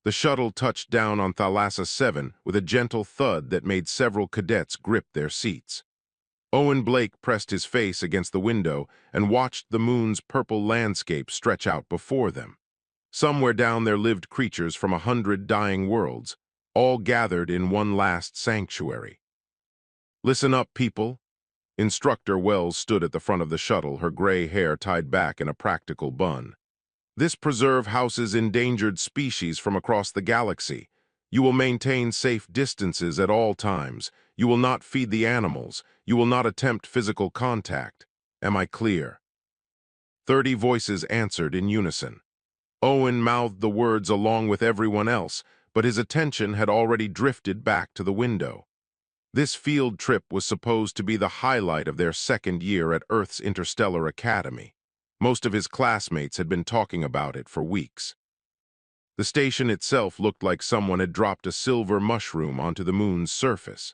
The shuttle touched down on Thalassa 7 with a gentle thud that made several cadets grip their seats. Owen Blake pressed his face against the window and watched the moon's purple landscape stretch out before them. Somewhere down there lived creatures from 100 dying worlds, all gathered in one last sanctuary. "Listen up, people." Instructor Wells stood at the front of the shuttle, her gray hair tied back in a practical bun. "This preserve houses endangered species from across the galaxy. You will maintain safe distances at all times. You will not feed the animals. You will not attempt physical contact. Am I clear?" 30 voices answered in unison. Owen mouthed the words along with everyone else, but his attention had already drifted back to the window. This field trip was supposed to be the highlight of their second year at Earth's Interstellar Academy. Most of his classmates had been talking about it for weeks. The station itself looked like someone had dropped a silver mushroom onto the moon's surface.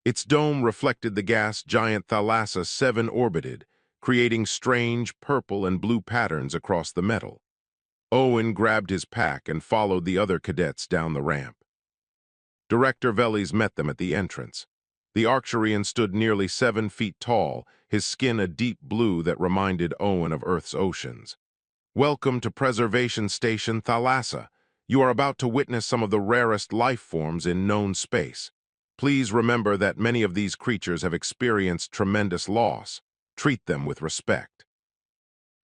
Its dome reflected the gas giant Thalassa 7 orbited, creating strange purple and blue patterns across the metal. Owen grabbed his pack and followed the other cadets down the ramp. Director Veles met them at the entrance. The Arcturian stood nearly 7 feet tall, his skin a deep blue that reminded Owen of Earth's oceans. "Welcome to Preservation Station Thalassa. You are about to witness some of the rarest life forms in known space. Please remember that many of these creatures have experienced tremendous loss. Treat them with respect."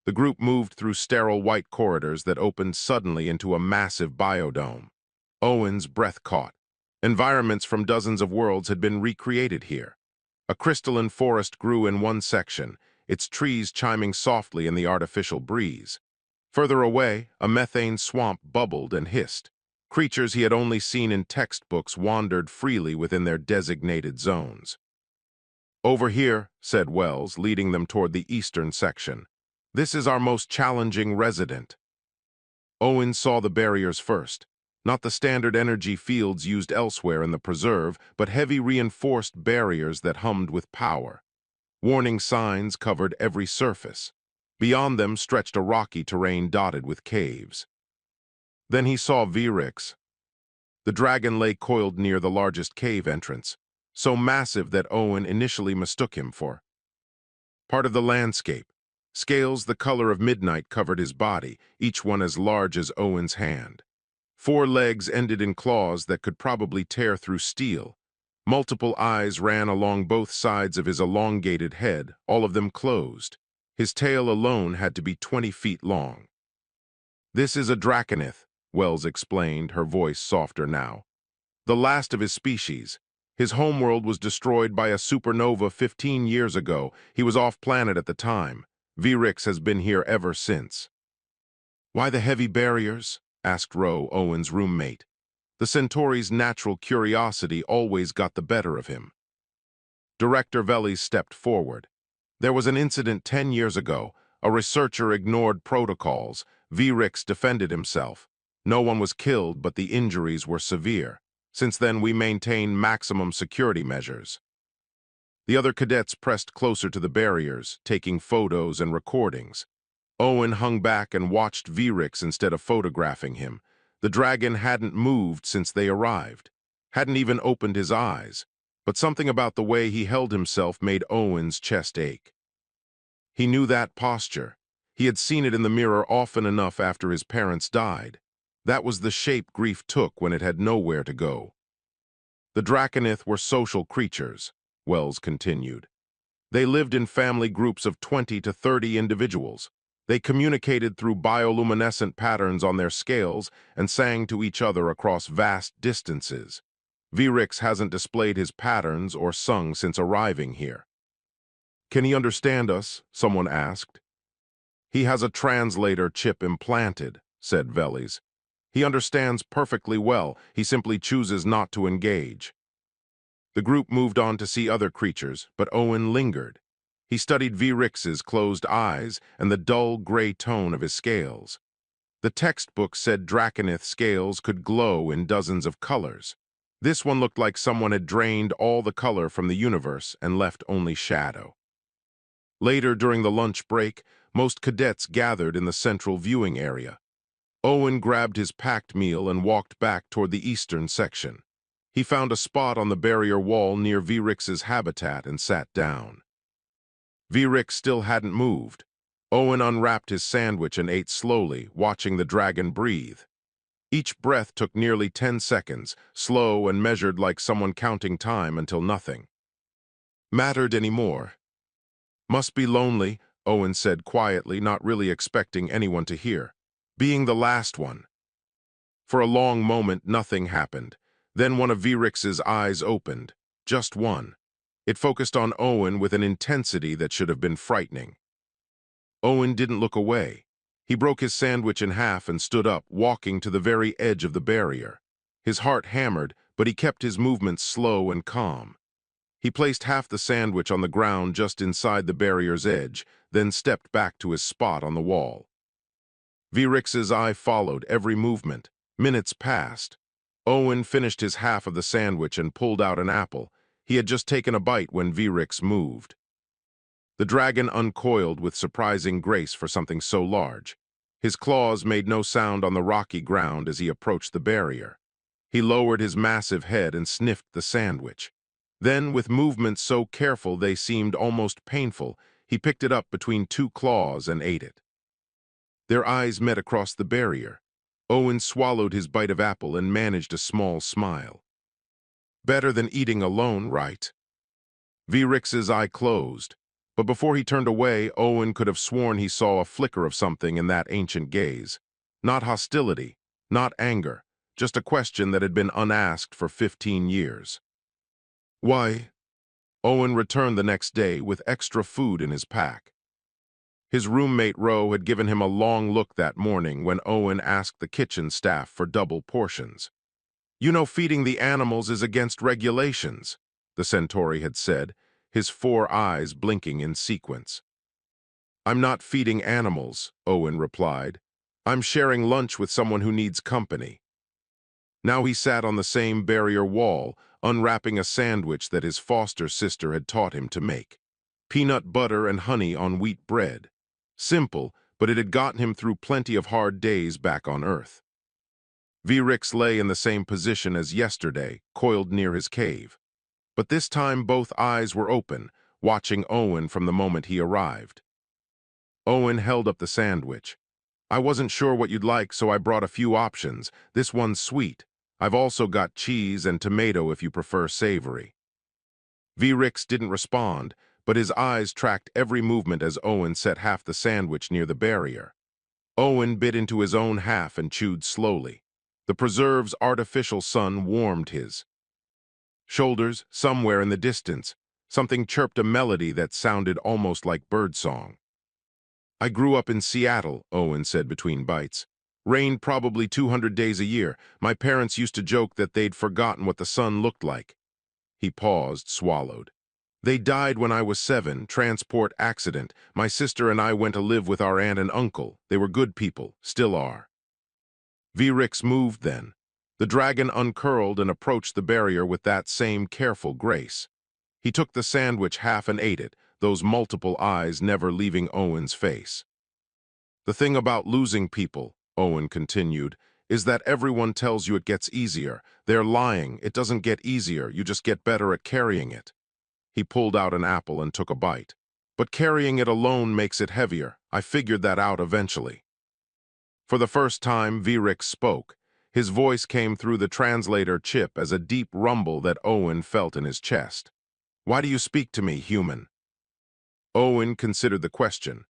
The group moved through sterile white corridors that opened suddenly into a massive biodome. Owen's breath caught. Environments from dozens of worlds had been recreated here. A crystalline forest grew in one section, its trees chiming softly in the artificial breeze. Further away, a methane swamp bubbled and hissed. Creatures he had only seen in textbooks wandered freely within their designated zones. "Over here," said Wells, leading them toward the eastern section. "This is our most challenging resident." Owen saw the barriers first. Not the standard energy fields used elsewhere in the preserve, but heavy reinforced barriers that hummed with power. Warning signs covered every surface. Beyond them stretched a rocky terrain dotted with caves. Then he saw Virix. The dragon lay coiled near the largest cave entrance, so massive that Owen initially mistook him for part of the landscape. Scales the color of midnight covered his body, each one as large as Owen's hand. 4 legs ended in claws that could probably tear through steel. Multiple eyes ran along both sides of his elongated head, all of them closed. His tail alone had to be 20 feet long. "This is a Draconith," Wells explained, her voice softer now. "The last of his species. His homeworld was destroyed by a supernova 15 years ago. He was off-planet at the time. Virix has been here ever since." "Why the heavy barriers?" asked Ro, Owen's roommate. The Centauri's natural curiosity always got the better of him. Director Veles stepped forward. "There was an incident 10 years ago. A researcher ignored protocols. Virix defended himself. No one was killed, but the injuries were severe. Since then, we maintain maximum security measures." The other cadets pressed closer to the barriers, taking photos and recordings. Owen hung back and watched Virix instead of photographing him. The dragon hadn't moved since they arrived, hadn't even opened his eyes, but something about the way he held himself made Owen's chest ache. He knew that posture. He had seen it in the mirror often enough after his parents died. That was the shape grief took when it had nowhere to go. "The Draconith were social creatures," Wells continued. "They lived in family groups of 20 to 30 individuals. They communicated through bioluminescent patterns on their scales and sang to each other across vast distances. Virix hasn't displayed his patterns or sung since arriving here." "Can he understand us?" someone asked. "He has a translator chip implanted," said Veles. "He understands perfectly well. He simply chooses not to engage." The group moved on to see other creatures, but Owen lingered. He studied Virix's closed eyes and the dull gray tone of his scales. The textbook said Draconith scales could glow in dozens of colors. This one looked like someone had drained all the color from the universe and left only shadow. Later, during the lunch break, most cadets gathered in the central viewing area. Owen grabbed his packed meal and walked back toward the eastern section. He found a spot on the barrier wall near Vrix's habitat and sat down. Vrix still hadn't moved. Owen unwrapped his sandwich and ate slowly, watching the dragon breathe. Each breath took nearly 10 seconds, slow and measured like someone counting time until nothing mattered anymore. "Must be lonely," Owen said quietly, not really expecting anyone to hear. "Being the last one." For a long moment, nothing happened. Then one of Vrix's eyes opened. Just one. It focused on Owen with an intensity that should have been frightening. Owen didn't look away. He broke his sandwich in half and stood up, walking to the very edge of the barrier. His heart hammered, but he kept his movements slow and calm. He placed half the sandwich on the ground just inside the barrier's edge, then stepped back to his spot on the wall. Vrix's eye followed every movement. Minutes passed. Owen finished his half of the sandwich and pulled out an apple. He had just taken a bite when Vrix moved. The dragon uncoiled with surprising grace for something so large. His claws made no sound on the rocky ground as he approached the barrier. He lowered his massive head and sniffed the sandwich. Then, with movements so careful they seemed almost painful, he picked it up between two claws and ate it. Their eyes met across the barrier. Owen swallowed his bite of apple and managed a small smile. "Better than eating alone, right?" Vrix's eye closed, but before he turned away, Owen could have sworn he saw a flicker of something in that ancient gaze. Not hostility, not anger, just a question that had been unasked for 15 years. "Why?" Owen returned the next day with extra food in his pack. His roommate Ro had given him a long look that morning when Owen asked the kitchen staff for double portions. "You know feeding the animals is against regulations," the Centauri had said, his 4 eyes blinking in sequence. "I'm not feeding animals," Owen replied. "I'm sharing lunch with someone who needs company." Now he sat on the same barrier wall, unwrapping a sandwich that his foster sister had taught him to make. Peanut butter and honey on wheat bread. Simple, but it had gotten him through plenty of hard days back on Earth. Vrix lay in the same position as yesterday, coiled near his cave. But this time both eyes were open, watching Owen from the moment he arrived. Owen held up the sandwich. "I wasn't sure what you'd like, so I brought a few options. This one's sweet. I've also got cheese and tomato if you prefer savory." Vrix didn't respond, but his eyes tracked every movement as Owen set half the sandwich near the barrier. Owen bit into his own half and chewed slowly. The preserve's artificial sun warmed his shoulders. Somewhere in the distance, something chirped a melody that sounded almost like birdsong. "I grew up in Seattle," Owen said between bites. "Rained probably 200 days a year. My parents used to joke that they'd forgotten what the sun looked like." He paused, swallowed. "They died when I was 7, transport accident. My sister and I went to live with our aunt and uncle. They were good people, still are." Vrix moved then. The dragon uncurled and approached the barrier with that same careful grace. He took the sandwich half and ate it, those multiple eyes never leaving Owen's face. "The thing about losing people," Owen continued, "is that everyone tells you it gets easier. They're lying. It doesn't get easier. You just get better at carrying it." He pulled out an apple and took a bite. "But carrying it alone makes it heavier. I figured that out eventually." For the first time, Vrix spoke. His voice came through the translator chip as a deep rumble that Owen felt in his chest. "Why do you speak to me, human?" Owen considered the question.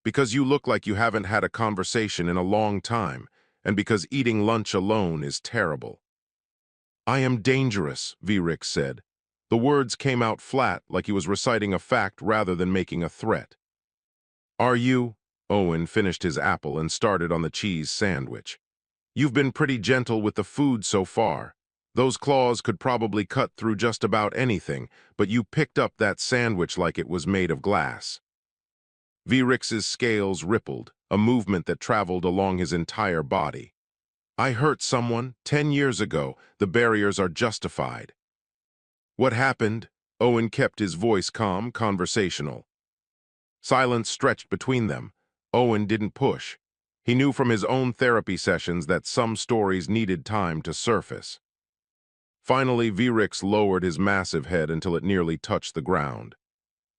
"Because you look like you haven't had a conversation in a long time, and because eating lunch alone is terrible." "I am dangerous," Vrix said. The words came out flat, like he was reciting a fact rather than making a threat. "Are you?" Owen finished his apple and started on the cheese sandwich. "You've been pretty gentle with the food so far. Those claws could probably cut through just about anything, but you picked up that sandwich like it was made of glass." Vrix's scales rippled, a movement that traveled along his entire body. "I hurt someone 10 years ago. The barriers are justified." "What happened?" Owen kept his voice calm, conversational. Silence stretched between them. Owen didn't push. He knew from his own therapy sessions that some stories needed time to surface. Finally, Vrix lowered his massive head until it nearly touched the ground.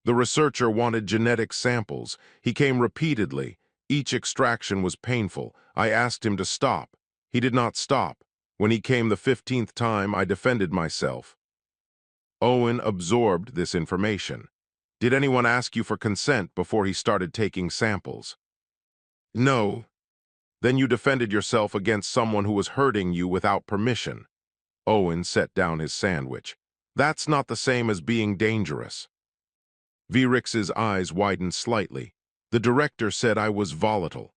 The researcher wanted genetic samples. He came repeatedly. Each extraction was painful. I asked him to stop. He did not stop. When he came the 15th time, I defended myself. Owen absorbed this information. Did anyone ask you for consent before he started taking samples? No. Then you defended yourself against someone who was hurting you without permission. Owen set down his sandwich. That's not the same as being dangerous. Vrix's eyes widened slightly. The director said I was volatile.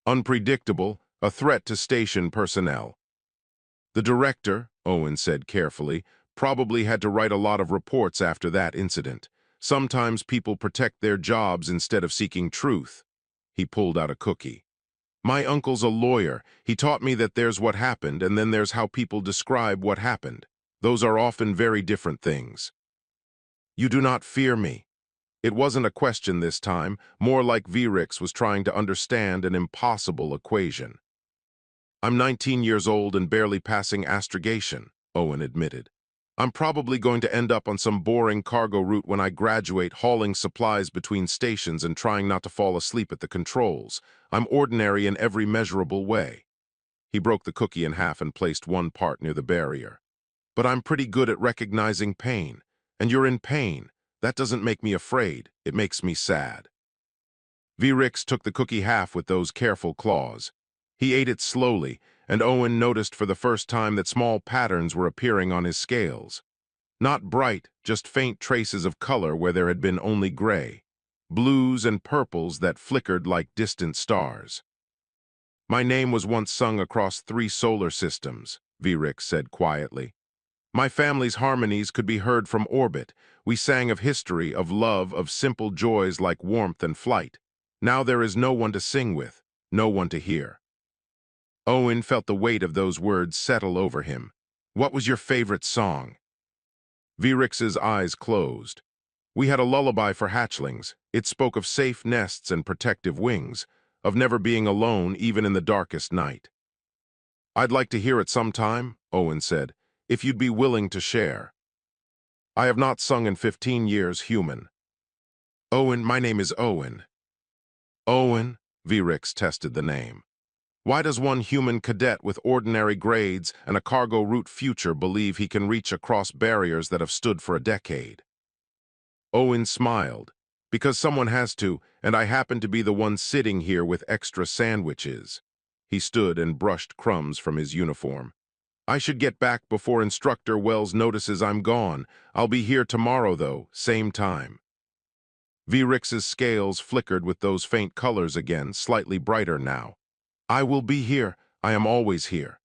Unpredictable, a threat to station personnel. The director, Owen said carefully, probably had to write a lot of reports after that incident. Sometimes people protect their jobs instead of seeking truth. He pulled out a cookie. My uncle's a lawyer. He taught me that there's what happened, and then there's how people describe what happened. Those are often very different things. You do not fear me. It wasn't a question this time, more like Vrix was trying to understand an impossible equation. I'm 19 years old and barely passing astrogation, Owen admitted. I'm probably going to end up on some boring cargo route when I graduate, hauling supplies between stations and trying not to fall asleep at the controls. I'm ordinary in every measurable way. He broke the cookie in half and placed one part near the barrier. But I'm pretty good at recognizing pain. And you're in pain. That doesn't make me afraid. It makes me sad. Vrix took the cookie half with those careful claws. He ate it slowly, and Owen noticed for the first time that small patterns were appearing on his scales. Not bright, just faint traces of color where there had been only gray. Blues and purples that flickered like distant stars. My name was once sung across 3 solar systems, Vrix said quietly. My family's harmonies could be heard from orbit. We sang of history, of love, of simple joys like warmth and flight. Now there is no one to sing with, no one to hear. Owen felt the weight of those words settle over him. What was your favorite song? Vrix's eyes closed. We had a lullaby for hatchlings. It spoke of safe nests and protective wings, of never being alone even in the darkest night. I'd like to hear it sometime, Owen said, if you'd be willing to share. I have not sung in 15 years, human. Owen, my name is Owen. Owen, Vrix tested the name. Why does one human cadet with ordinary grades and a cargo route future believe he can reach across barriers that have stood for a decade? Owen smiled. Because someone has to, and I happen to be the one sitting here with extra sandwiches. He stood and brushed crumbs from his uniform. I should get back before Instructor Wells notices I'm gone. I'll be here tomorrow, though, same time. Vrix's scales flickered with those faint colors again, slightly brighter now. I will be here. I am always here.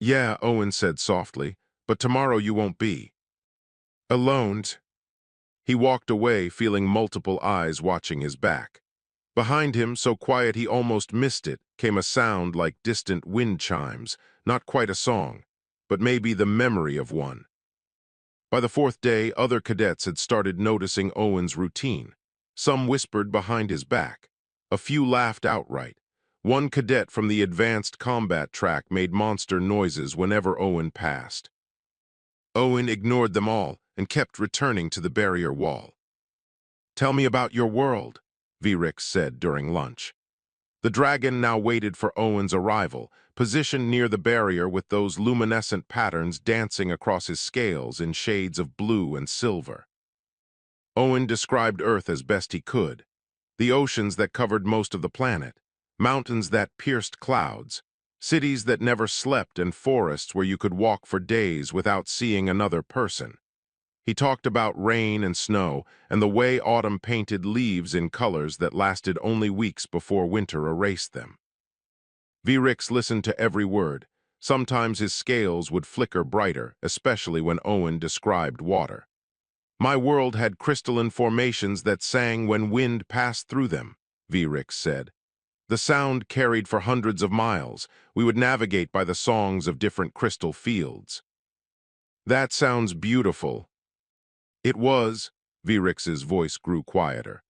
Yeah, Owen said softly, but tomorrow you won't be. Alone. He walked away, feeling multiple eyes watching his back. Behind him, so quiet he almost missed it, came a sound like distant wind chimes, not quite a song, but maybe the memory of one. By the 4th day, other cadets had started noticing Owen's routine. Some whispered behind his back. A few laughed outright. One cadet from the advanced combat track made monster noises whenever Owen passed. Owen ignored them all and kept returning to the barrier wall. Tell me about your world, Vrix said during lunch. The dragon now waited for Owen's arrival, positioned near the barrier with those luminescent patterns dancing across his scales in shades of blue and silver. Owen described Earth as best he could. The oceans that covered most of the planet, mountains that pierced clouds, cities that never slept, and forests where you could walk for days without seeing another person. He talked about rain and snow and the way autumn painted leaves in colors that lasted only weeks before winter erased them. Vrix listened to every word. Sometimes his scales would flicker brighter, especially when Owen described water. My world had crystalline formations that sang when wind passed through them, Vrix said. The sound carried for hundreds of miles. We would navigate by the songs of different crystal fields. That sounds beautiful. It was. Vrix's voice grew quieter.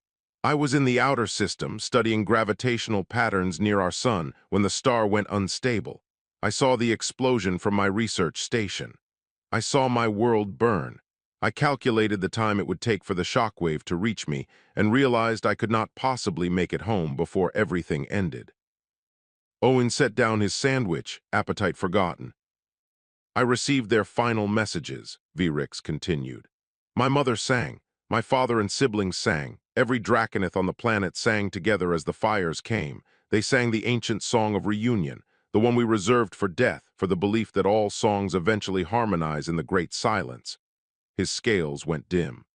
I was in the outer system, studying gravitational patterns near our sun when the star went unstable. I saw the explosion from my research station. I saw my world burn. I calculated the time it would take for the shockwave to reach me and realized I could not possibly make it home before everything ended. Owen set down his sandwich, appetite forgotten. I received their final messages, Vrix continued. My mother sang. My father and siblings sang. Every Draconith on the planet sang together as the fires came. They sang the ancient song of reunion, the one we reserved for death, for the belief that all songs eventually harmonize in the great silence. His scales went dim.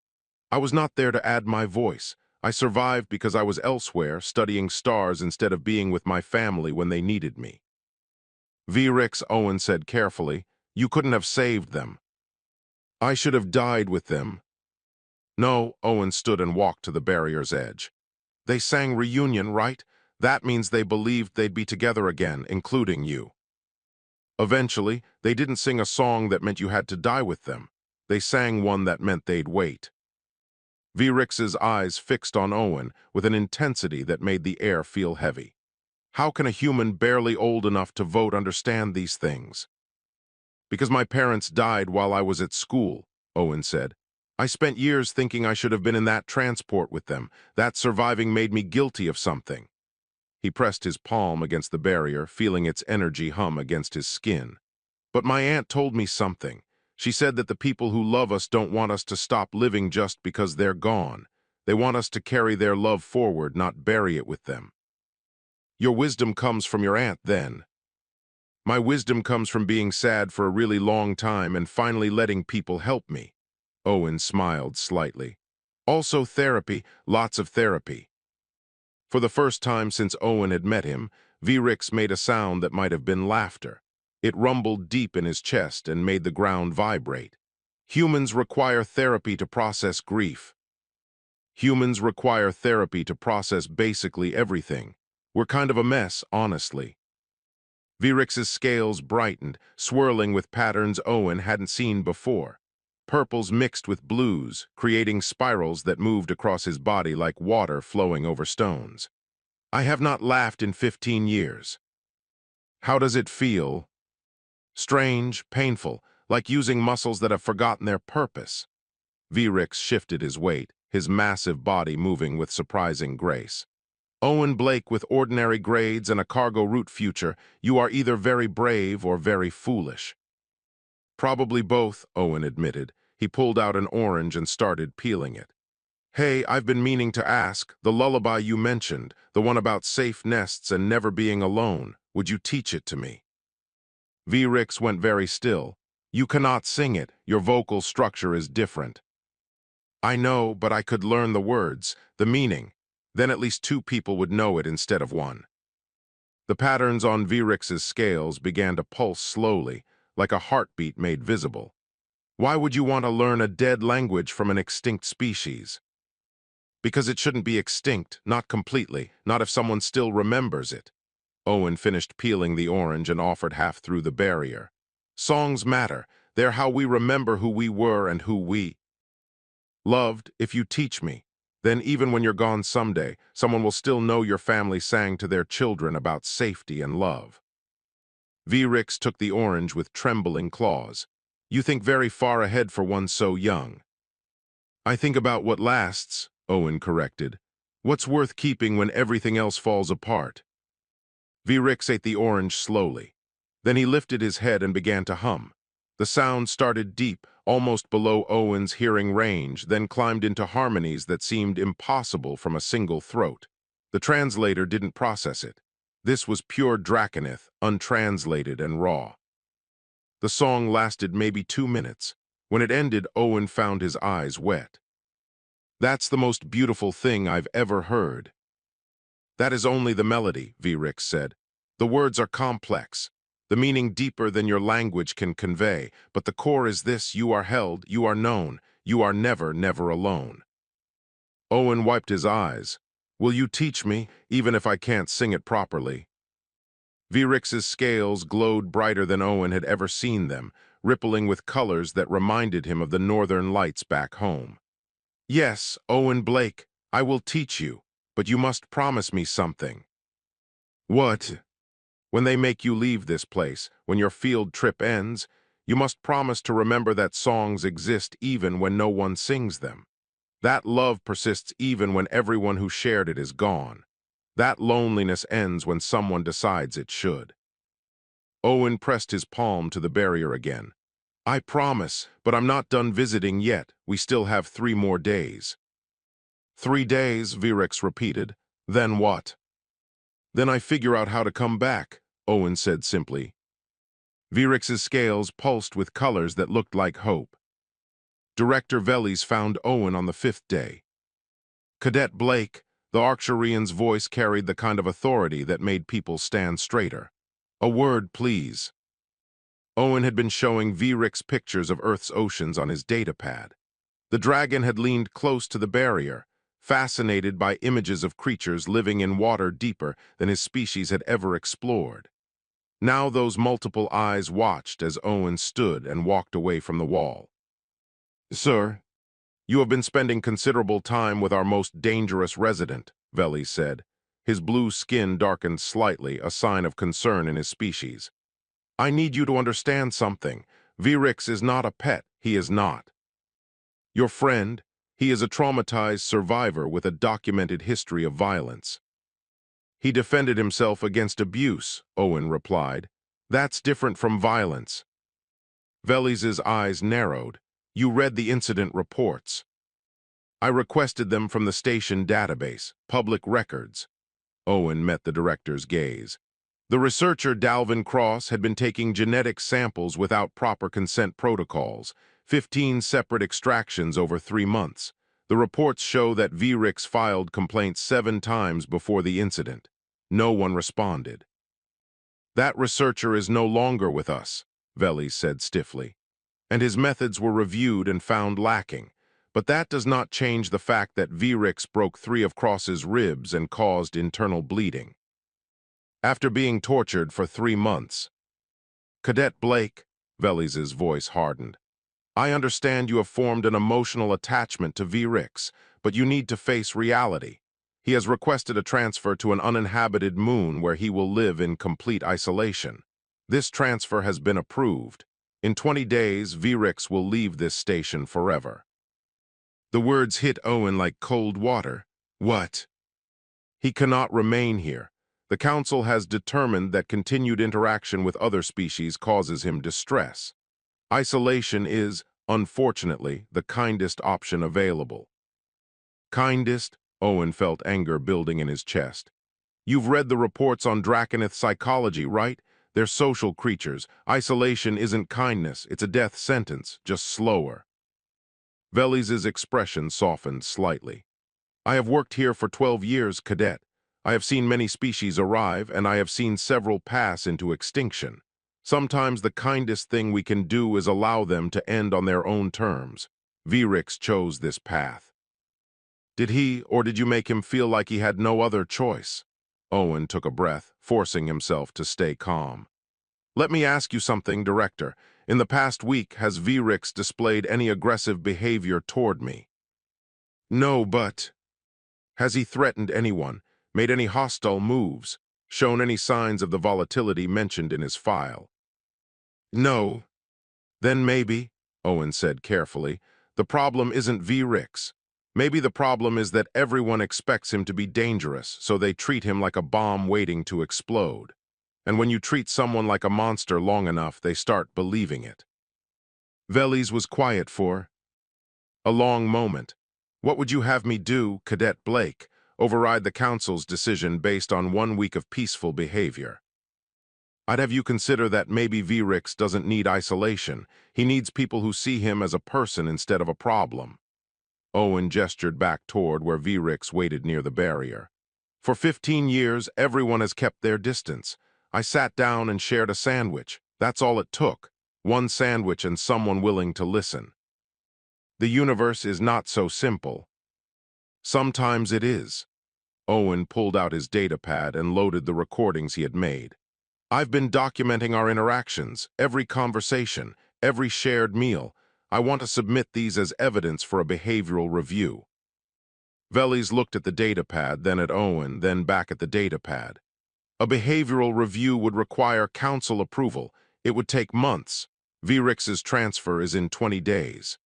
I was not there to add my voice. I survived because I was elsewhere, studying stars instead of being with my family when they needed me. Vrix, Owen said carefully, you couldn't have saved them. I should have died with them. No, Owen stood and walked to the barrier's edge. They sang reunion, right? That means they believed they'd be together again, including you. Eventually, they didn't sing a song that meant you had to die with them. They sang one that meant they'd wait. Vrix's eyes fixed on Owen with an intensity that made the air feel heavy. How can a human barely old enough to vote understand these things? Because my parents died while I was at school, Owen said. I spent years thinking I should have been in that transport with them. That surviving made me guilty of something. He pressed his palm against the barrier, feeling its energy hum against his skin. But my aunt told me something. She said that the people who love us don't want us to stop living just because they're gone. They want us to carry their love forward, not bury it with them. Your wisdom comes from your aunt, then. My wisdom comes from being sad for a really long time and finally letting people help me. Owen smiled slightly. Also therapy, lots of therapy. For the first time since Owen had met him, Vrix made a sound that might have been laughter. It rumbled deep in his chest and made the ground vibrate. Humans require therapy to process grief. Humans require therapy to process basically everything. We're kind of a mess, honestly. Vrix's scales brightened, swirling with patterns Owen hadn't seen before. Purples mixed with blues, creating spirals that moved across his body like water flowing over stones. I have not laughed in 15 years. How does it feel? Strange, painful, like using muscles that have forgotten their purpose. Vrix shifted his weight, his massive body moving with surprising grace. Owen Blake with ordinary grades and a cargo route future, you are either very brave or very foolish. Probably both, Owen admitted. He pulled out an orange and started peeling it. Hey, I've been meaning to ask, the lullaby you mentioned, the one about safe nests and never being alone, would you teach it to me? Vrix went very still. You cannot sing it, your vocal structure is different. I know, but I could learn the words, the meaning. Then at least two people would know it instead of one. The patterns on Vrix's scales began to pulse slowly, like a heartbeat made visible. Why would you want to learn a dead language from an extinct species? Because it shouldn't be extinct, not completely, not if someone still remembers it. Owen finished peeling the orange and offered half through the barrier. Songs matter. They're how we remember who we were and who we loved. If you teach me, then even when you're gone someday, someone will still know your family sang to their children about safety and love. Vrix took the orange with trembling claws. You think very far ahead for one so young. I think about what lasts, Owen corrected. What's worth keeping when everything else falls apart? Vrix ate the orange slowly. Then he lifted his head and began to hum. The sound started deep, almost below Owen's hearing range, then climbed into harmonies that seemed impossible from a single throat. The translator didn't process it. This was pure Draconith, untranslated and raw. The song lasted maybe 2 minutes. When it ended, Owen found his eyes wet. That's the most beautiful thing I've ever heard. That is only the melody, Vrix said. The words are complex. The meaning deeper than your language can convey, but the core is this: you are held, you are known, you are never, never alone. Owen wiped his eyes. Will you teach me, even if I can't sing it properly? Vrix's scales glowed brighter than Owen had ever seen them, rippling with colors that reminded him of the northern lights back home. Yes, Owen Blake, I will teach you. but you must promise me something. What? When they make you leave this place, when your field trip ends, you must promise to remember that songs exist even when no one sings them. That love persists even when everyone who shared it is gone. That loneliness ends when someone decides it should. Owen pressed his palm to the barrier again. I promise, but I'm not done visiting yet. We still have 3 more days. 3 days, Virix repeated. Then what? Then I figure out how to come back, Owen said simply. Virix's scales pulsed with colors that looked like hope. Director Veles found Owen on the 5th day. Cadet Blake, the Arcturian's voice carried the kind of authority that made people stand straighter. A word, please. Owen had been showing Virix pictures of Earth's oceans on his datapad. The dragon had leaned close to the barrier, fascinated by images of creatures living in water deeper than his species had ever explored. Now those multiple eyes watched as Owen stood and walked away from the wall. Sir, you have been spending considerable time with our most dangerous resident, Veles said. His blue skin darkened slightly, a sign of concern in his species. I need you to understand something. Virix is not a pet, he is not. Your friend, he is a traumatized survivor with a documented history of violence. He defended himself against abuse, Owen replied. That's different from violence. Veles's eyes narrowed. You read the incident reports. I requested them from the station database, public records. Owen met the director's gaze. The researcher Dalvin Cross had been taking genetic samples without proper consent protocols, 15 separate extractions over 3 months. The reports show that Virix filed complaints 7 times before the incident. No one responded. That researcher is no longer with us, Veles said stiffly, and his methods were reviewed and found lacking. But that does not change the fact that Virix broke 3 of Cross's ribs and caused internal bleeding. After being tortured for 3 months. Cadet Blake, Veles's voice hardened. I understand you have formed an emotional attachment to Virix, but you need to face reality. He has requested a transfer to an uninhabited moon where he will live in complete isolation. This transfer has been approved. In 20 days, Virix will leave this station forever. The words hit Owen like cold water. What? He cannot remain here. The Council has determined that continued interaction with other species causes him distress. Isolation is, unfortunately, the kindest option available. Kindest? Owen felt anger building in his chest. You've read the reports on Draconith psychology, right? They're social creatures. Isolation isn't kindness, it's a death sentence, just slower. Veles's expression softened slightly. I have worked here for 12 years, Cadet. I have seen many species arrive, and I have seen several pass into extinction. Sometimes the kindest thing we can do is allow them to end on their own terms. Virix chose this path. Did he, or did you make him feel like he had no other choice? Owen took a breath, forcing himself to stay calm. Let me ask you something, Director. In the past week, has Virix displayed any aggressive behavior toward me? No, but... Has he threatened anyone, made any hostile moves, shown any signs of the volatility mentioned in his file? No. Then maybe, Owen said carefully, the problem isn't Virix. Maybe the problem is that everyone expects him to be dangerous, so they treat him like a bomb waiting to explode. And when you treat someone like a monster long enough, they start believing it. Veles was quiet for a long moment. What would you have me do, Cadet Blake? Override the Council's decision based on 1 week of peaceful behavior? I'd have you consider that maybe Virix doesn't need isolation. He needs people who see him as a person instead of a problem. Owen gestured back toward where Virix waited near the barrier. For 15 years, everyone has kept their distance. I sat down and shared a sandwich. That's all it took. 1 sandwich and someone willing to listen. The universe is not so simple. Sometimes it is. Owen pulled out his datapad and loaded the recordings he had made. I've been documenting our interactions, every conversation, every shared meal. I want to submit these as evidence for a behavioral review. Veles looked at the datapad, then at Owen, then back at the datapad. A behavioral review would require council approval. It would take months. Vrix's transfer is in 20 days.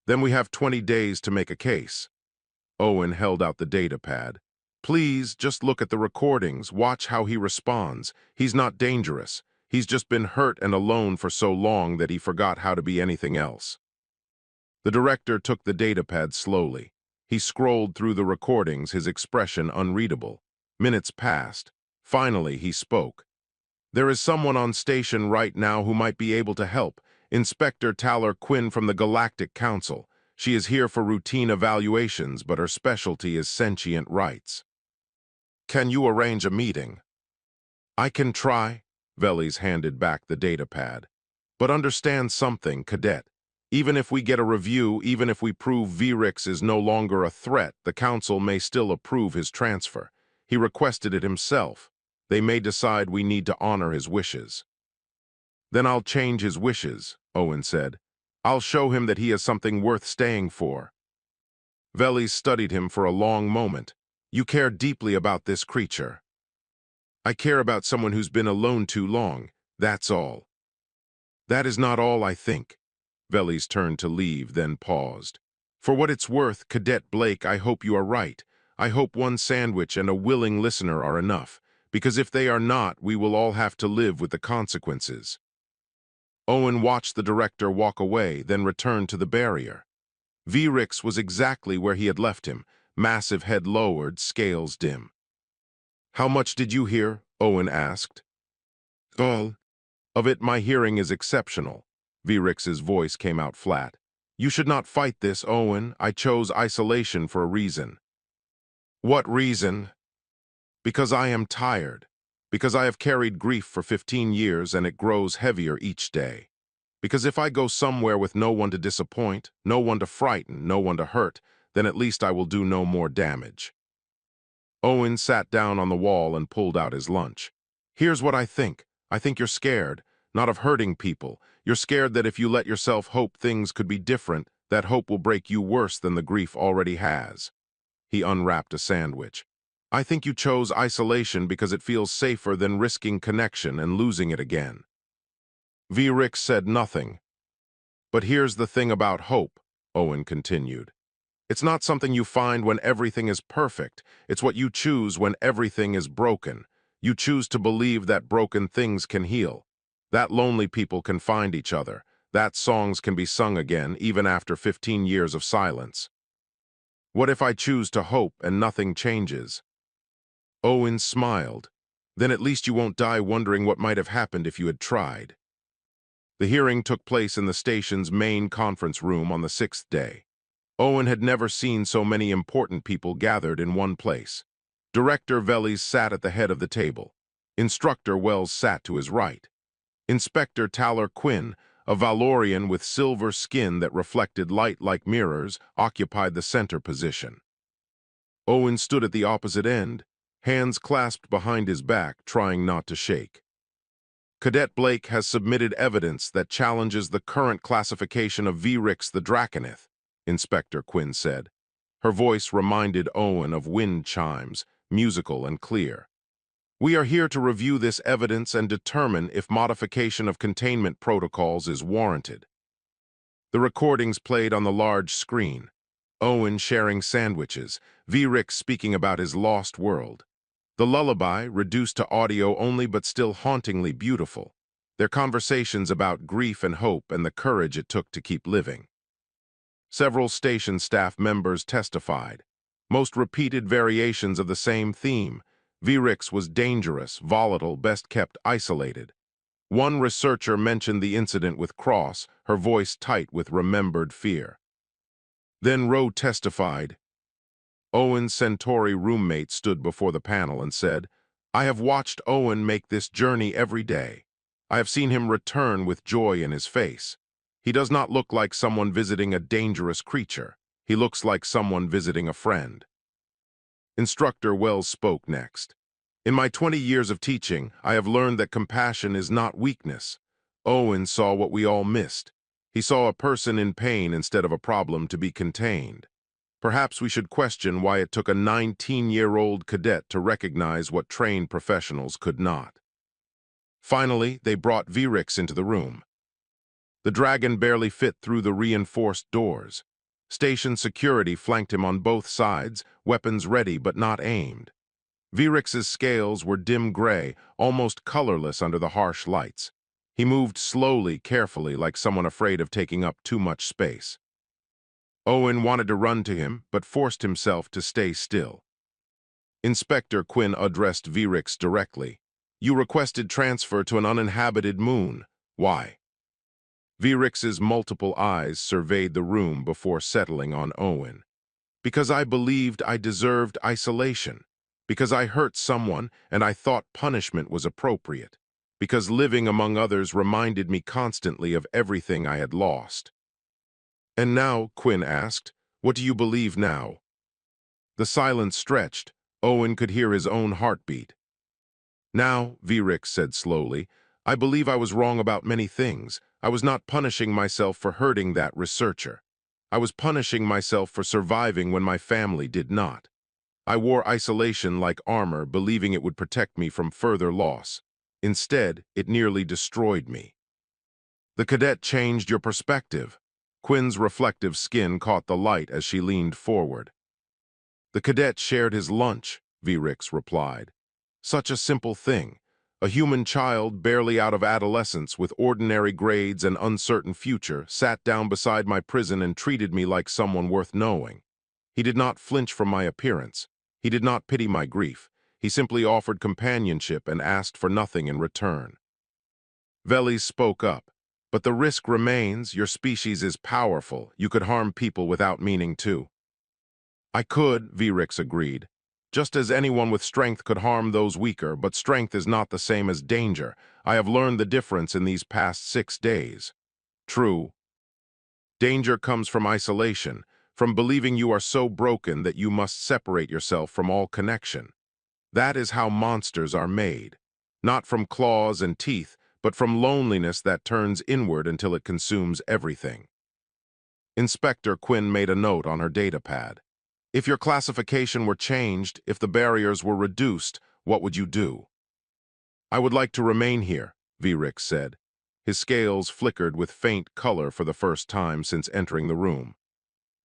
Then we have 20 days to make a case. Owen held out the datapad. Please, just look at the recordings. Watch how he responds. He's not dangerous. He's just been hurt and alone for so long that he forgot how to be anything else. The director took the datapad slowly. He scrolled through the recordings, his expression unreadable. Minutes passed. Finally, he spoke. There is someone on station right now who might be able to help. Inspector Taller Quinn from the Galactic Council. She is here for routine evaluations, but her specialty is sentient rights. Can you arrange a meeting? I can try. Veles handed back the datapad. But understand something, Cadet. Even if we get a review, even if we prove Vrix is no longer a threat, the Council may still approve his transfer. He requested it himself. They may decide we need to honor his wishes. Then I'll change his wishes, Owen said. I'll show him that he has something worth staying for. Veles studied him for a long moment. You care deeply about this creature. I care about someone who's been alone too long, that's all. That is not all, I think. Veles turned to leave, then paused. For what it's worth, Cadet Blake, I hope you are right. I hope one sandwich and a willing listener are enough, because if they are not, we will all have to live with the consequences. Owen watched the director walk away, then returned to the barrier. Vrix was exactly where he had left him, massive head lowered, scales dim. How much did you hear? Owen asked. All of it. My hearing is exceptional. Vrix's voice came out flat. You should not fight this, Owen. I chose isolation for a reason. What reason? Because I am tired. Because I have carried grief for 15 years and it grows heavier each day. Because if I go somewhere with no one to disappoint, no one to frighten, no one to hurt, then at least I will do no more damage. Owen sat down on the wall and pulled out his lunch. Here's what I think. I think you're scared, not of hurting people. You're scared that if you let yourself hope things could be different, that hope will break you worse than the grief already has. He unwrapped a sandwich. I think you chose isolation because it feels safer than risking connection and losing it again. Vrix said nothing. But here's the thing about hope, Owen continued. It's not something you find when everything is perfect. It's what you choose when everything is broken. You choose to believe that broken things can heal, that lonely people can find each other, that songs can be sung again even after 15 years of silence. What if I choose to hope and nothing changes? Owen smiled. Then at least you won't die wondering what might have happened if you had tried. The hearing took place in the station's main conference room on the 6th day. Owen had never seen so many important people gathered in one place. Director Veles sat at the head of the table. Instructor Wells sat to his right. Inspector Taller Quinn, a Valorian with silver skin that reflected light like mirrors, occupied the center position. Owen stood at the opposite end, hands clasped behind his back, trying not to shake. Cadet Blake has submitted evidence that challenges the current classification of Vrix the Draconith, Inspector Quinn said. Her voice reminded Owen of wind chimes, musical and clear. We are here to review this evidence and determine if modification of containment protocols is warranted. The recordings played on the large screen. Owen sharing sandwiches, Vrix speaking about his lost world. The lullaby, reduced to audio only but still hauntingly beautiful. Their conversations about grief and hope and the courage it took to keep living. Several station staff members testified. Most repeated variations of the same theme. Vrix was dangerous, volatile, best kept isolated. One researcher mentioned the incident with Cross, her voice tight with remembered fear. Then Rowe testified. Owen's Centauri roommate stood before the panel and said, I have watched Owen make this journey every day. I have seen him return with joy in his face. He does not look like someone visiting a dangerous creature. He looks like someone visiting a friend. Instructor Wells spoke next. In my 20 years of teaching, I have learned that compassion is not weakness. Owen saw what we all missed. He saw a person in pain instead of a problem to be contained. Perhaps we should question why it took a 19-year-old cadet to recognize what trained professionals could not. Finally, they brought Virix into the room. The dragon barely fit through the reinforced doors. Station security flanked him on both sides, weapons ready but not aimed. Virix's scales were dim gray, almost colorless under the harsh lights. He moved slowly, carefully, like someone afraid of taking up too much space. Owen wanted to run to him, but forced himself to stay still. Inspector Quinn addressed Virix directly. "You requested transfer to an uninhabited moon. Why?" Virix's multiple eyes surveyed the room before settling on Owen. "Because I believed I deserved isolation. Because I hurt someone and I thought punishment was appropriate. Because living among others reminded me constantly of everything I had lost." "And now," Quinn asked, "what do you believe now?" The silence stretched. Owen could hear his own heartbeat. "Now," Virix said slowly, "I believe I was wrong about many things. I was not punishing myself for hurting that researcher. I was punishing myself for surviving when my family did not. I wore isolation like armor, believing it would protect me from further loss. Instead, it nearly destroyed me." "The cadet changed your perspective." Quinn's reflective skin caught the light as she leaned forward. "The cadet shared his lunch," Virix replied. "Such a simple thing. A human child barely out of adolescence with ordinary grades and uncertain future sat down beside my prison and treated me like someone worth knowing. He did not flinch from my appearance. He did not pity my grief. He simply offered companionship and asked for nothing in return." Veles spoke up. "But the risk remains. Your species is powerful. You could harm people without meaning to." "I could," Virix agreed. "Just as anyone with strength could harm those weaker, but strength is not the same as danger. I have learned the difference in these past 6 days." "True. Danger comes from isolation, from believing you are so broken that you must separate yourself from all connection. That is how monsters are made. Not from claws and teeth, but from loneliness that turns inward until it consumes everything." Inspector Quinn made a note on her datapad. "If your classification were changed, if the barriers were reduced, what would you do?" "I would like to remain here," Virix said. His scales flickered with faint color for the first time since entering the room.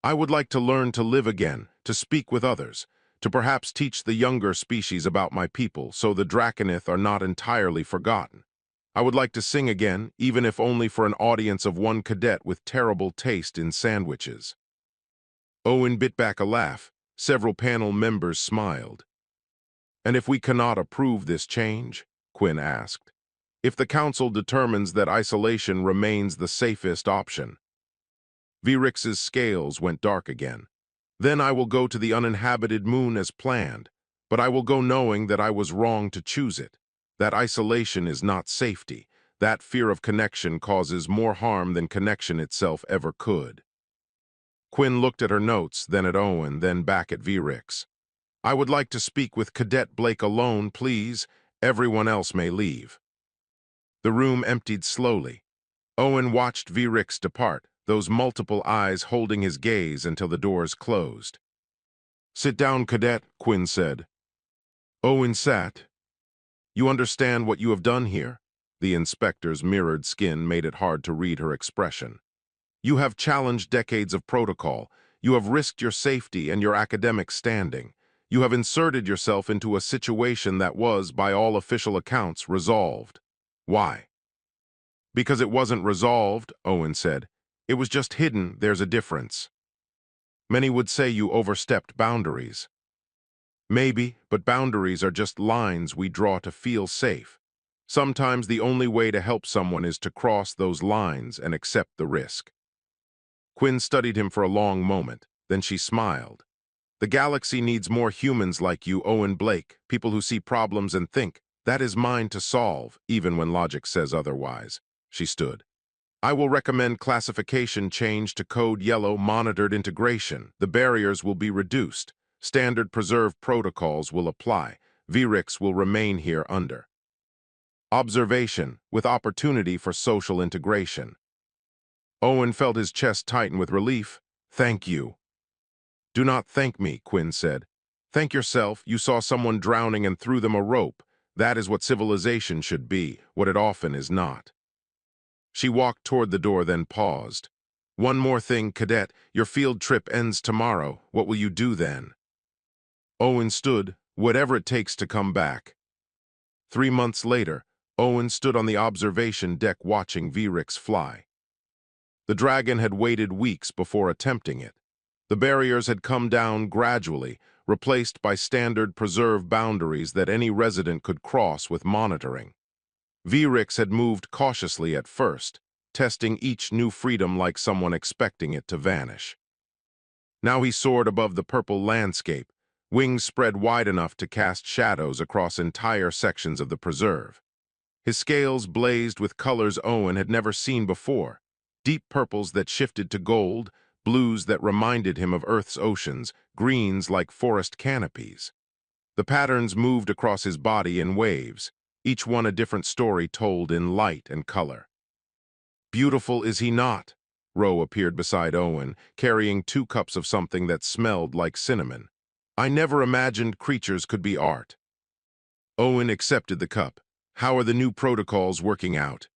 "I would like to learn to live again, to speak with others, to perhaps teach the younger species about my people so the Draconith are not entirely forgotten. I would like to sing again, even if only for an audience of one cadet with terrible taste in sandwiches." Owen bit back a laugh. Several panel members smiled. "And if we cannot approve this change?" Quinn asked. "If the council determines that isolation remains the safest option?" Virix's scales went dark again. "Then I will go to the uninhabited moon as planned, but I will go knowing that I was wrong to choose it. That isolation is not safety. That fear of connection causes more harm than connection itself ever could." Quinn looked at her notes, then at Owen, then back at Virix. "I would like to speak with Cadet Blake alone, please. Everyone else may leave." The room emptied slowly. Owen watched Virix depart, those multiple eyes holding his gaze until the doors closed. "Sit down, Cadet," Quinn said. Owen sat. "You understand what you have done here?" The inspector's mirrored skin made it hard to read her expression. "You have challenged decades of protocol. You have risked your safety and your academic standing. You have inserted yourself into a situation that was, by all official accounts, resolved. Why?" "Because it wasn't resolved," Owen said. "It was just hidden. There's a difference. Many would say you overstepped boundaries." "Maybe, but boundaries are just lines we draw to feel safe. Sometimes the only way to help someone is to cross those lines and accept the risk." Quinn studied him for a long moment, then she smiled. "The galaxy needs more humans like you, Owen Blake, people who see problems and think. That is mine to solve, even when logic says otherwise." She stood. "I will recommend classification change to Code Yellow monitored integration. The barriers will be reduced. Standard preserved protocols will apply. Virix will remain here under observation, with opportunity for social integration." Owen felt his chest tighten with relief. "Thank you." Do not thank me, Quinn said. Thank yourself. You saw someone drowning and threw them a rope. That is what civilization should be, what it often is not. She walked toward the door, then paused. One more thing, Cadet. Your field trip ends tomorrow. What will you do then? Owen stood, whatever it takes to come back. 3 months later, Owen stood on the observation deck watching Vrix fly. The dragon had waited weeks before attempting it. The barriers had come down gradually, replaced by standard preserve boundaries that any resident could cross with monitoring. Vrix had moved cautiously at first, testing each new freedom like someone expecting it to vanish. Now he soared above the purple landscape, wings spread wide enough to cast shadows across entire sections of the preserve. His scales blazed with colors Owen had never seen before, deep purples that shifted to gold, blues that reminded him of Earth's oceans, greens like forest canopies. The patterns moved across his body in waves, each one a different story told in light and color. Beautiful, is he not? Ro appeared beside Owen, carrying 2 cups of something that smelled like cinnamon. I never imagined creatures could be art. Owen accepted the cup. How are the new protocols working out?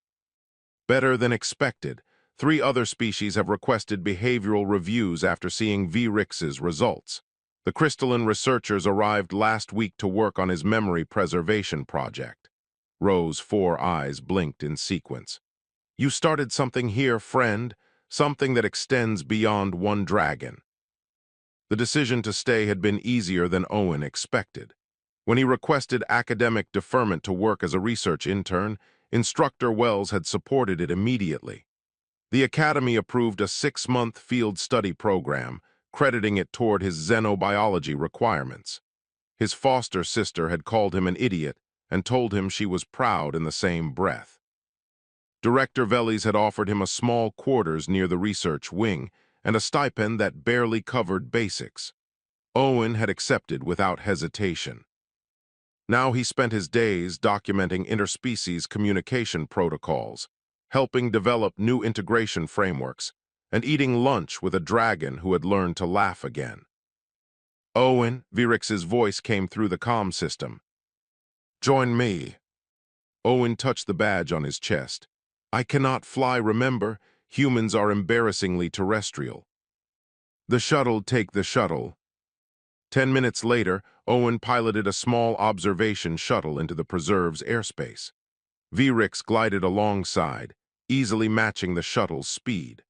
Better than expected. 3 other species have requested behavioral reviews after seeing Vrix's results. The crystalline researchers arrived last week to work on his memory preservation project. Ro's 4 eyes blinked in sequence. You started something here, friend, something that extends beyond one dragon. The decision to stay had been easier than Owen expected. When he requested academic deferment to work as a research intern, Instructor Wells had supported it immediately. The Academy approved a 6-month field study program, crediting it toward his xenobiology requirements. His foster sister had called him an idiot and told him she was proud in the same breath. Director Veles had offered him a small quarters near the research wing and a stipend that barely covered basics. Owen had accepted without hesitation. Now he spent his days documenting interspecies communication protocols, helping develop new integration frameworks, and eating lunch with a dragon who had learned to laugh again. Owen, Vrix's voice came through the comm system. Join me. Owen touched the badge on his chest. I cannot fly, remember? Humans are embarrassingly terrestrial. The shuttle, take the shuttle. 10 minutes later, Owen piloted a small observation shuttle into the preserve's airspace. Vrix glided alongside, easily matching the shuttle's speed.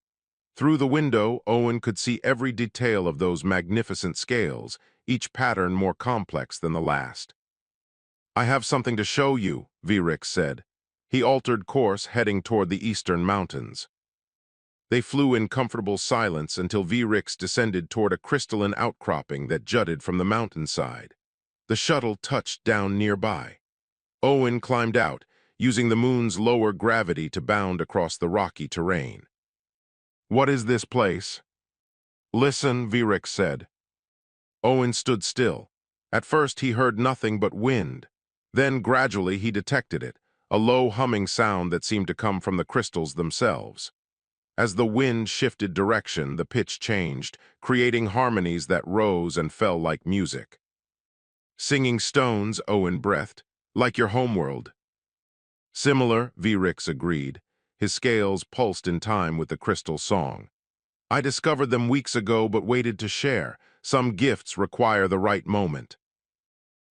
Through the window, Owen could see every detail of those magnificent scales, each pattern more complex than the last. I have something to show you, Vrix said. He altered course, heading toward the eastern mountains. They flew in comfortable silence until Vrix descended toward a crystalline outcropping that jutted from the mountainside. The shuttle touched down nearby. Owen climbed out, using the moon's lower gravity to bound across the rocky terrain. What is this place? Listen, Vrix said. Owen stood still. At first he heard nothing but wind. Then gradually he detected it, a low humming sound that seemed to come from the crystals themselves. As the wind shifted direction, the pitch changed, creating harmonies that rose and fell like music. Singing stones, Owen breathed, like your homeworld. Similar, Vrix agreed. His scales pulsed in time with the crystal song. I discovered them weeks ago but waited to share. Some gifts require the right moment.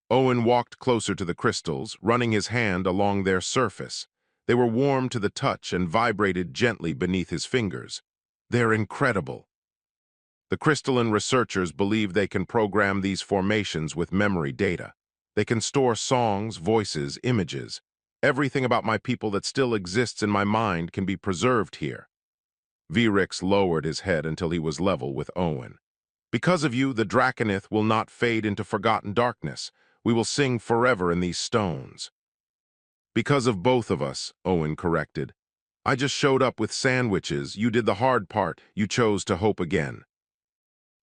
Owen walked closer to the crystals, running his hand along their surface. They were warm to the touch and vibrated gently beneath his fingers. They're incredible. The crystalline researchers believe they can program these formations with memory data. They can store songs, voices, images. Everything about my people that still exists in my mind can be preserved here. Vrix lowered his head until he was level with Owen. Because of you, the Draconith will not fade into forgotten darkness. We will sing forever in these stones. Because of both of us, Owen corrected. I just showed up with sandwiches. You did the hard part. You chose to hope again.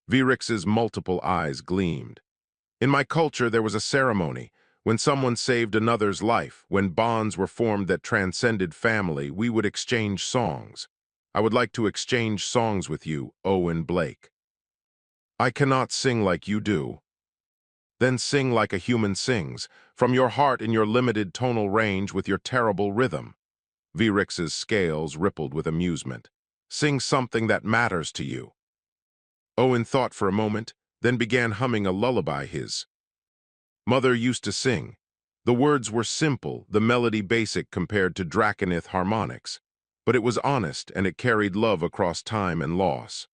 Vrix's multiple eyes gleamed. In my culture, there was a ceremony. When someone saved another's life, when bonds were formed that transcended family, we would exchange songs. I would like to exchange songs with you, Owen Blake. I cannot sing like you do. Then sing like a human sings, from your heart in your limited tonal range with your terrible rhythm. Vrix's scales rippled with amusement. Sing something that matters to you. Owen thought for a moment, then began humming a lullaby his mother used to sing. The words were simple, the melody basic compared to Draconith harmonics, but it was honest and it carried love across time and loss.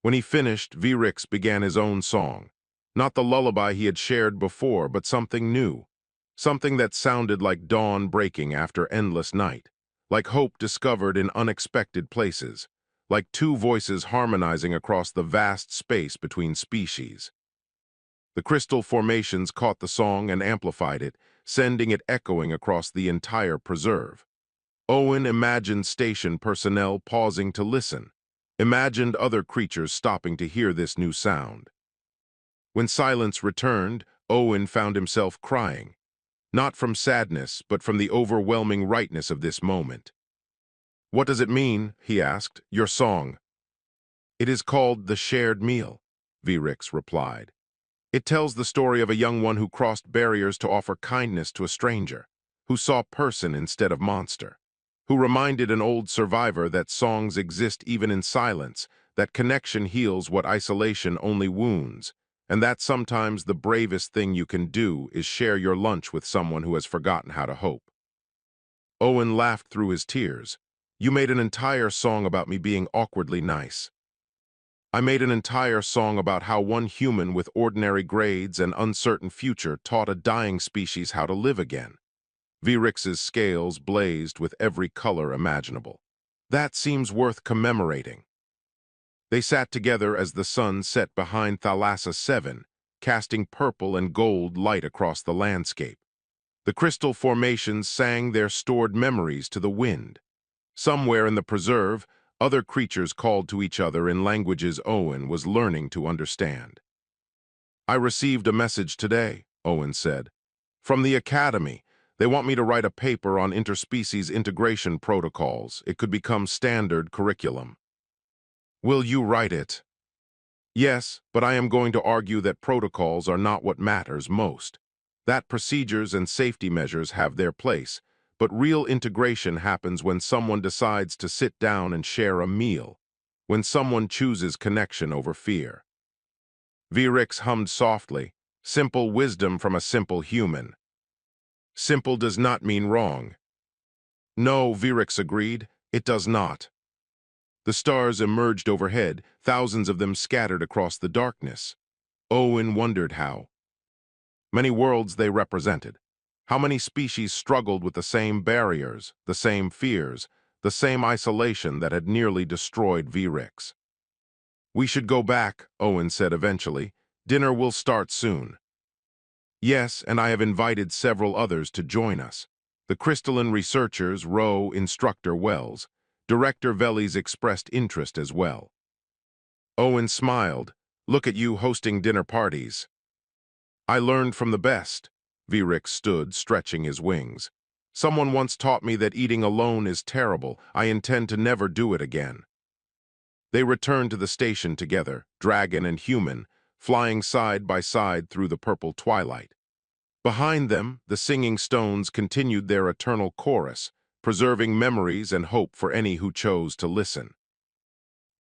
When he finished, Vrix began his own song. Not the lullaby he had shared before, but something new. Something that sounded like dawn breaking after endless night, like hope discovered in unexpected places, like two voices harmonizing across the vast space between species. The crystal formations caught the song and amplified it, sending it echoing across the entire preserve. Owen imagined station personnel pausing to listen, imagined other creatures stopping to hear this new sound. When silence returned, Owen found himself crying, not from sadness, but from the overwhelming rightness of this moment. "What does it mean?" he asked. "Your song." "It is called The Shared Meal," Vrix replied. "It tells the story of a young one who crossed barriers to offer kindness to a stranger, who saw person instead of monster, who reminded an old survivor that songs exist even in silence, that connection heals what isolation only wounds, and that sometimes the bravest thing you can do is share your lunch with someone who has forgotten how to hope." Owen laughed through his tears. "You made an entire song about me being awkwardly nice. I made an entire song about how one human with ordinary grades and uncertain future taught a dying species how to live again." Vrix's scales blazed with every color imaginable. "That seems worth commemorating." They sat together as the sun set behind Thalassa 7, casting purple and gold light across the landscape. The crystal formations sang their stored memories to the wind. Somewhere in the preserve, other creatures called to each other in languages Owen was learning to understand. "I received a message today," Owen said. "From the Academy. They want me to write a paper on interspecies integration protocols. It could become standard curriculum." "Will you write it?" "Yes, but I am going to argue that protocols are not what matters most. That procedures and safety measures have their place, but real integration happens when someone decides to sit down and share a meal, when someone chooses connection over fear." Vrix hummed softly, "Simple wisdom from a simple human." "Simple does not mean wrong." "No," Vrix agreed, "it does not." The stars emerged overhead, thousands of them scattered across the darkness. Owen wondered how many worlds they represented. How many species struggled with the same barriers, the same fears, the same isolation that had nearly destroyed Vrix. "We should go back," Owen said eventually. "Dinner will start soon." "Yes, and I have invited several others to join us. The crystalline researchers, Rowe, Instructor Wells. Director Vellies expressed interest as well." Owen smiled. "Look at you hosting dinner parties." "I learned from the best." Vrix stood, stretching his wings. "Someone once taught me that eating alone is terrible. I intend to never do it again." They returned to the station together, dragon and human, flying side by side through the purple twilight. Behind them, the singing stones continued their eternal chorus, preserving memories and hope for any who chose to listen.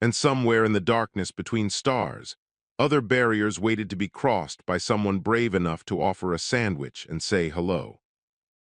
And somewhere in the darkness between stars, other barriers waited to be crossed by someone brave enough to offer a sandwich and say hello.